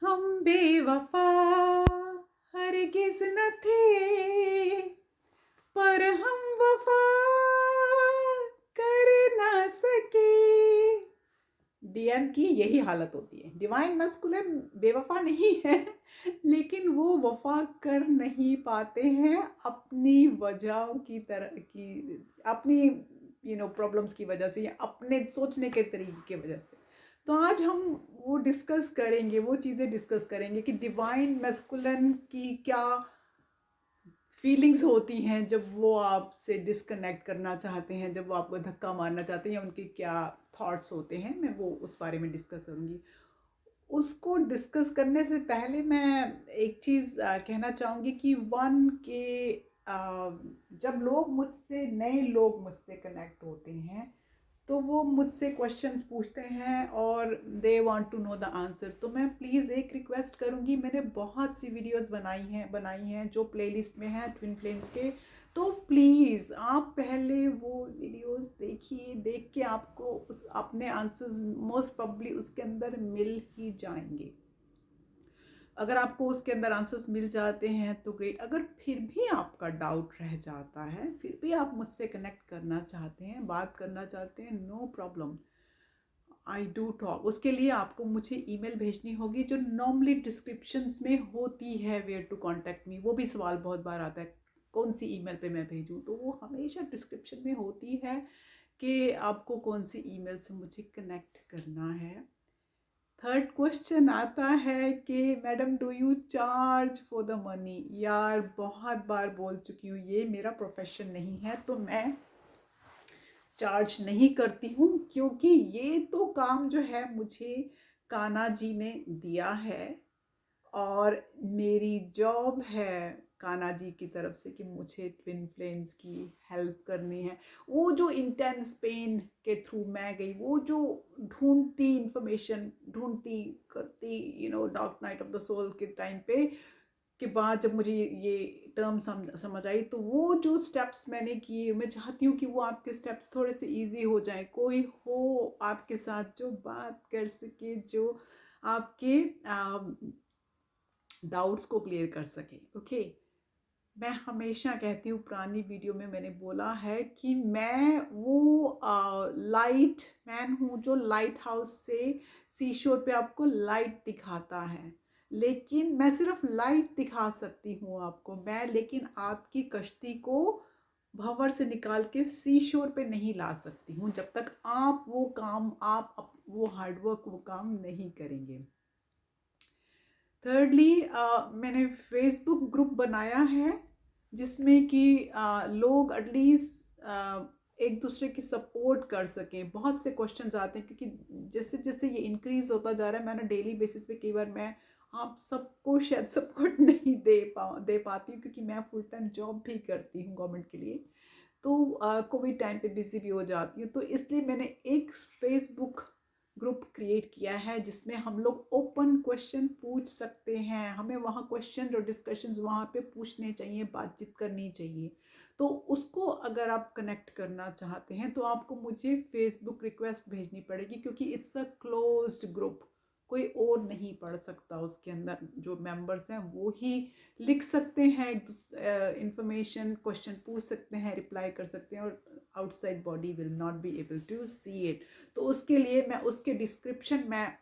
हम बेवफा हरगिज न थे, पर हम वफा कर ना सके। डीएम की यही हालत होती है। डिवाइन मस्कुलिन बेवफा नहीं है, लेकिन वो वफा कर नहीं पाते हैं अपनी वजहों की तरह की, अपनी प्रॉब्लम्स की वजह से या अपने सोचने के तरीके की वजह से। तो आज हम वो डिस्कस करेंगे, वो चीज़ें डिस्कस करेंगे कि डिवाइन मस्कुलिन की क्या फीलिंग्स होती हैं जब वो आपसे डिस्कनेक्ट करना चाहते हैं, जब वो आपको धक्का मारना चाहते हैं, या उनके क्या थॉट्स होते हैं। मैं वो उस बारे में डिस्कस करूँगी। उसको डिस्कस करने से पहले मैं एक चीज़ कहना चाहूँगी कि जब नए लोग मुझसे कनेक्ट होते हैं, तो वो मुझसे क्वेश्चंस पूछते हैं और they want to know the answer. तो मैं प्लीज़ एक रिक्वेस्ट करूँगी, मैंने बहुत सी वीडियोस बनाई हैं जो प्लेलिस्ट में हैं ट्विन फ्लेम्स के। तो प्लीज़ आप पहले वो वीडियोस देखिए, देख के आपको उस अपने आंसर्स मोस्ट प्रॉब्ली उसके अंदर मिल ही जाएंगे। अगर आपको उसके अंदर आंसर्स मिल जाते हैं तो ग्रेट। अगर फिर भी आपका डाउट रह जाता है, फिर भी आप मुझसे कनेक्ट करना चाहते हैं, बात करना चाहते हैं, no problem, I do talk. उसके लिए आपको मुझे ईमेल भेजनी होगी जो नॉर्मली डिस्क्रिप्शंस में होती है, वेयर टू कांटेक्ट मी। वो भी सवाल बहुत बार आता है कौन सी ईमेल पे मैं भेजूँ, तो वो हमेशा डिस्क्रिप्शन में होती है कि आपको कौन सी ईमेल से मुझे कनेक्ट करना है। थर्ड क्वेश्चन आता है कि madam do you charge for the money. यार बहुत बार बोल चुकी हूँ, ये मेरा प्रोफेशन नहीं है, तो मैं चार्ज नहीं करती हूँ, क्योंकि ये तो काम जो है मुझे कान्हा जी ने दिया है, और मेरी जॉब है कान्हा जी की तरफ से कि मुझे ट्विन फ्लेम्स की हेल्प करनी है। वो जो इंटेंस पेन के थ्रू मैं गई, वो जो ढूंढती इंफॉर्मेशन ढूंढती करती, dark night of the soul के टाइम पे के बाद जब मुझे ये टर्म समझ आई, तो वो जो स्टेप्स मैंने किए, मैं चाहती हूँ कि वो आपके स्टेप्स थोड़े से इजी हो जाए। कोई हो आपके साथ जो बात कर सके, जो आपके डाउट्स को क्लियर कर सके। ओके, मैं हमेशा कहती हूँ, पुरानी वीडियो में मैंने बोला है कि मैं वो लाइट मैन हूँ जो लाइट हाउस से सी शोर पे आपको लाइट दिखाता है। लेकिन मैं सिर्फ लाइट दिखा सकती हूँ आपको, मैं लेकिन आपकी कश्ती को भंवर से निकाल के सी शोर पे नहीं ला सकती हूँ, जब तक आप वो काम, वो हार्डवर्क, वो काम नहीं करेंगे। थर्डली, मैंने फेसबुक ग्रुप बनाया है जिसमें कि लोग एटलीस्ट एक दूसरे की सपोर्ट कर सकें। बहुत से क्वेश्चंस आते हैं, क्योंकि जैसे जैसे ये इंक्रीज होता जा रहा है, मैं ना डेली बेसिस पे कई बार मैं आप सबको शायद सपोर्ट नहीं दे पाती हूँ, क्योंकि मैं फुल टाइम जॉब भी करती हूँ गवर्नमेंट के लिए। तो कोविड टाइम पे बिजी भी हो जाती हूँ, तो इसलिए मैंने एक फेसबुक ग्रुप क्रिएट किया है जिसमें हम लोग ओपन क्वेश्चन पूछ सकते हैं। हमें वहाँ क्वेश्चन और डिस्कशंस वहाँ पे पूछने चाहिए, बातचीत करनी चाहिए। तो उसको अगर आप कनेक्ट करना चाहते हैं तो आपको मुझे फेसबुक रिक्वेस्ट भेजनी पड़ेगी, क्योंकि इट्स अ क्लोज्ड ग्रुप, कोई और नहीं पढ़ सकता। उसके अंदर जो मेंबर्स हैं वो ही लिख सकते हैं, इंफॉर्मेशन, क्वेश्चन पूछ सकते हैं, रिप्लाई कर सकते हैं, और outside body will not be able to see it. तो उसके लिए मैं उसके डिस्क्रिप्शन में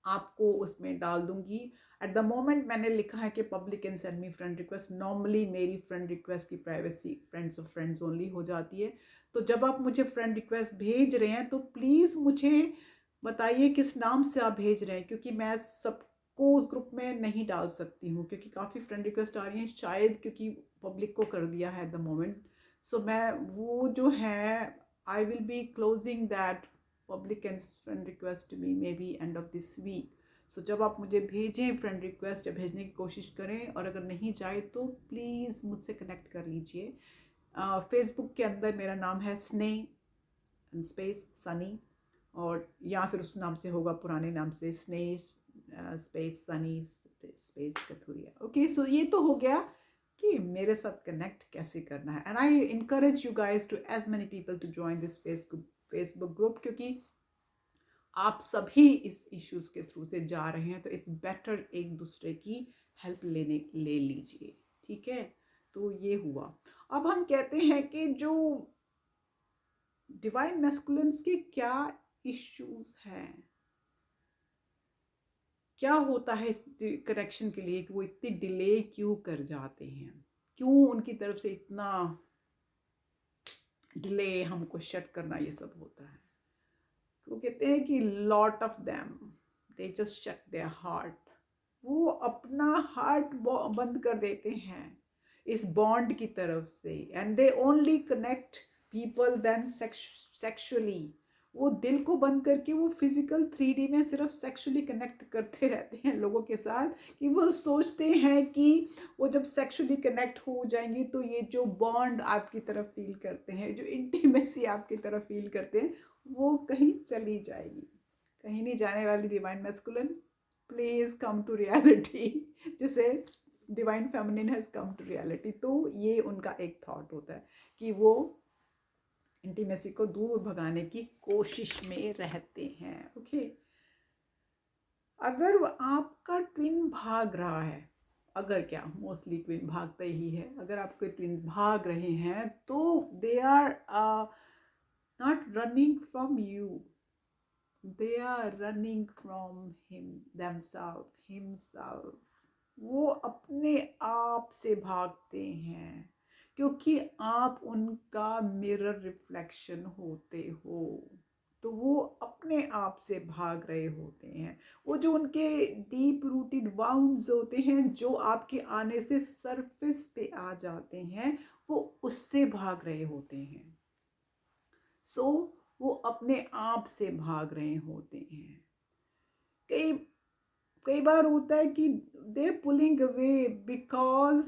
आपको उसमें डाल दूंगी। एट द मोमेंट मैंने लिखा है कि public can send me friend request. Normally मेरी फ्रेंड रिक्वेस्ट की privacy friends of friends only हो जाती है। तो जब आप मुझे फ्रेंड रिक्वेस्ट भेज रहे हैं तो प्लीज़ मुझे बताइए किस नाम से आप भेज रहे हैं, क्योंकि मैं सबको उस ग्रुप में नहीं डाल सकती हूँ, क्योंकि काफ़ी फ्रेंड रिक्वेस्ट आ रही हैं, शायद क्योंकि पब्लिक को कर दिया है एट द मोमेंट। सो मैं वो जो है, I will be closing that public and friend request to me maybe end of this week. So जब आप मुझे भेजें फ्रेंड रिक्वेस्ट या भेजने की कोशिश करें, और अगर नहीं जाए तो प्लीज़ मुझसे कनेक्ट कर लीजिए। फेसबुक के अंदर मेरा नाम है स्नेह स्पेस सनी, और या फिर उस नाम से होगा, पुराने नाम से Sneh space Sunny space Kathuria. Okay, so ये तो हो गया कि मेरे साथ कनेक्ट कैसे करना है। And I encourage you guys to as many people to join this Facebook group, क्योंकि आप सभी इस इश्यूज के थ्रू से जा रहे हैं, तो इट्स बेटर एक दूसरे की हेल्प ले लीजिए, ठीक है। तो ये हुआ। अब हम कहते हैं कि जो डिवाइन मैस्कुलिन्स के क्या इश्यूज हैं, क्या होता है इस करेक्शन के लिए कि वो इतनी डिले क्यों कर जाते हैं, क्यों उनकी तरफ से इतना डिले हमको शट करना ये सब होता है। वो कहते हैं कि lot of them they just shut their heart, वो अपना हार्ट बंद कर देते हैं इस बॉन्ड की तरफ से, and they only connect people then sexually. वो दिल को बंद करके वो फिजिकल 3D में सिर्फ सेक्सुअली कनेक्ट करते रहते हैं लोगों के साथ, कि वो सोचते हैं कि वो जब सेक्सुअली कनेक्ट हो जाएंगे तो ये जो बॉन्ड आपकी तरफ फील करते हैं, जो इंटीमेसी आपकी तरफ फील करते हैं, वो कहीं चली जाएगी। कहीं नहीं जाने वाली divine masculine, please come to reality, जिसे divine feminine has come to reality. तो ये उनका एक थॉट होता है कि वो इंटीमेसी को दूर भगाने की कोशिश में रहते हैं। ओके, अगर आपका ट्विन भाग रहा है, अगर क्या मोस्टली ट्विन भागते ही है, अगर आपके ट्विन भाग रहे हैं तो they are not running from you, they are running from himself, वो अपने आप से भागते हैं, क्योंकि आप उनका मिरर रिफ्लेक्शन होते हो, तो वो अपने आप से भाग रहे होते हैं। वो जो उनके डीप रूटेड वाउंड्स होते हैं, जो आपके आने से सरफेस पे आ जाते हैं, वो उससे भाग रहे होते हैं। सो वो अपने आप से भाग रहे होते हैं। कई कई बार होता है कि they pulling away because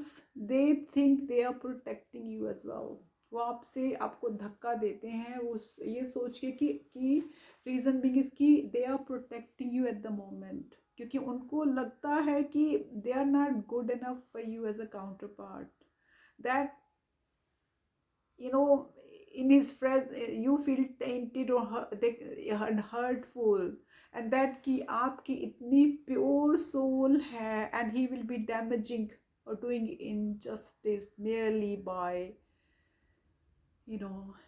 they think they are protecting you as well. वो आपसे आपको धक्का देते हैं उस ये सोच के कि रीजन बिंग इज कि they are protecting you at the moment, क्योंकि उनको लगता है कि they are not good enough for you as a counterpart, that you know in his friends you feel tainted or hurtful, and that कि आपकी इतनी pure soul है and he will be damaging or doing injustice merely by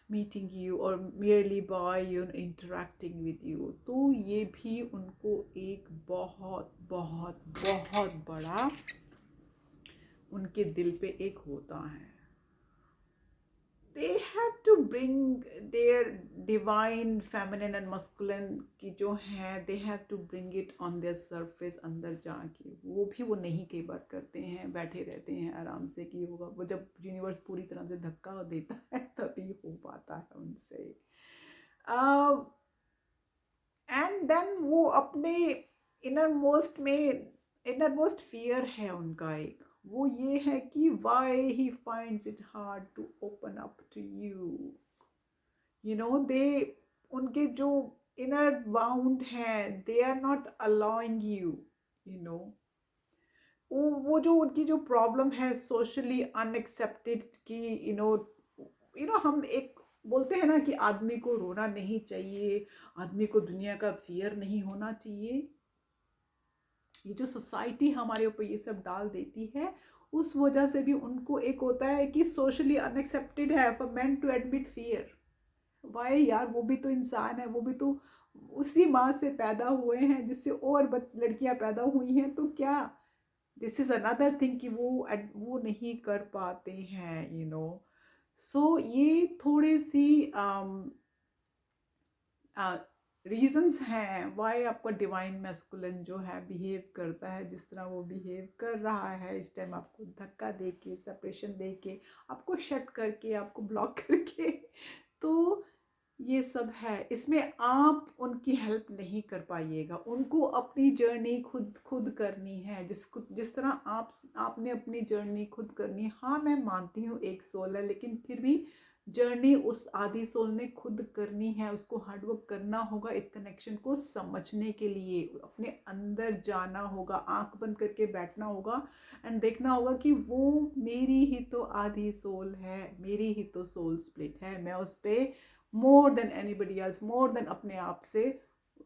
meeting you or merely by interacting with you। तो ये भी उनको एक बहुत बहुत बहुत बड़ा उनके दिल पे एक होता है। they have to bring their divine feminine and masculine की जो है they have to bring it on their surface, अंदर जाके। वो भी वो नहीं कई बार करते हैं, बैठे रहते हैं आराम से कि होगा। वो जब यूनिवर्स पूरी तरह से धक्का देता है तभी हो पाता है उनसे। एंड देन वो अपने इनर मोस्ट फियर है उनका एक, वो ये है कि why he finds it hard to open up to you, they उनके जो इनर बाउंड हैं they are not allowing you, वो जो उनकी जो प्रॉब्लम है सोशली अनएक्सेप्टेड की हम एक बोलते हैं ना कि आदमी को रोना नहीं चाहिए, आदमी को दुनिया का फियर नहीं होना चाहिए। ये जो सोसाइटी हमारे ऊपर ये सब डाल देती है, उस वजह से भी उनको एक होता है कि सोशली अनएक्सेप्टेड है for men to admit fear. Why यार, वो भी तो इंसान है, वो भी तो उसी माँ से पैदा हुए हैं जिससे और लड़कियां पैदा हुई हैं, तो क्या दिस इज अनदर थिंग कि वो नहीं कर पाते हैं। सो ये थोड़ी सी रीजंस हैं वाई आपका डिवाइन मैस्कुलिन जो है बिहेव करता है जिस तरह वो बिहेव कर रहा है इस टाइम, आपको धक्का दे के, सेपरेशन दे के, आपको शट करके, आपको ब्लॉक करके। तो ये सब है, इसमें आप उनकी हेल्प नहीं कर पाइएगा। उनको अपनी जर्नी खुद करनी है, जिस तरह आपने अपनी जर्नी खुद करनी है। हाँ, मैं मानती हूँ एक सोल है, लेकिन फिर भी जर्नी उस आदि सोल ने खुद करनी है। उसको हार्डवर्क करना होगा इस कनेक्शन को समझने के लिए, अपने अंदर जाना होगा, आंख बंद करके बैठना होगा एंड देखना होगा कि वो मेरी ही तो आधी सोल है, मेरी ही तो सोल स्प्लिट है। मैं उस पर more than anybody else, more than अपने आप से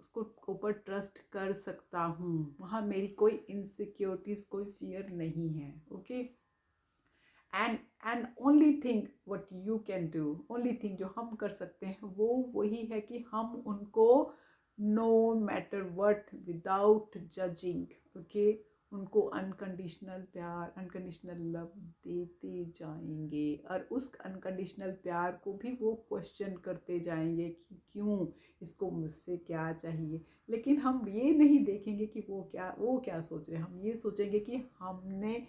उसको ऊपर ट्रस्ट कर सकता हूँ, वहाँ मेरी कोई इनसिक्योरिटीज़, कोई फियर नहीं है। Okay, and only thing what you can do, only thing जो हम कर सकते हैं वो वही है कि हम उनको no matter what, without judging, okay, उनको अनकंडीशनल प्यार, अनकंडीशनल लव देते जाएंगे, और उस अनकंडीशनल प्यार को भी वो क्वेश्चन करते जाएंगे कि क्यों, इसको मुझसे क्या चाहिए। लेकिन हम ये नहीं देखेंगे कि वो क्या सोच रहे हैं, हम ये सोचेंगे कि हमने,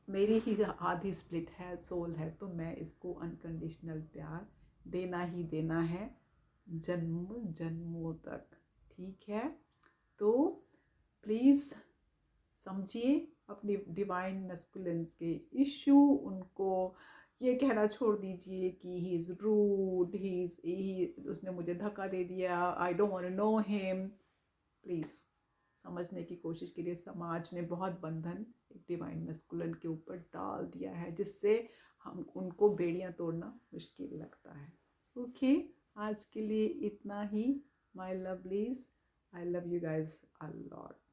मेरी ही आधी स्प्लिट है, सोल है, तो मैं इसको अनकंडीशनल प्यार देना ही देना है, जन्म जन्मों तक। ठीक है, तो प्लीज़ समझिए अपनी डिवाइन मस्कुलिन्स के इशू, उनको ये कहना छोड़ दीजिए कि ही इज़ रूड, उसने मुझे धक्का दे दिया, I don't want to know him. Please समझने की कोशिश कीजिए, समाज ने बहुत बंधन एक डिवाइन मस्कुलिन के ऊपर डाल दिया है, जिससे हम उनको बेड़ियां तोड़ना मुश्किल लगता है। ओके, आज के लिए इतना ही my lovelies, I love you guys a lot.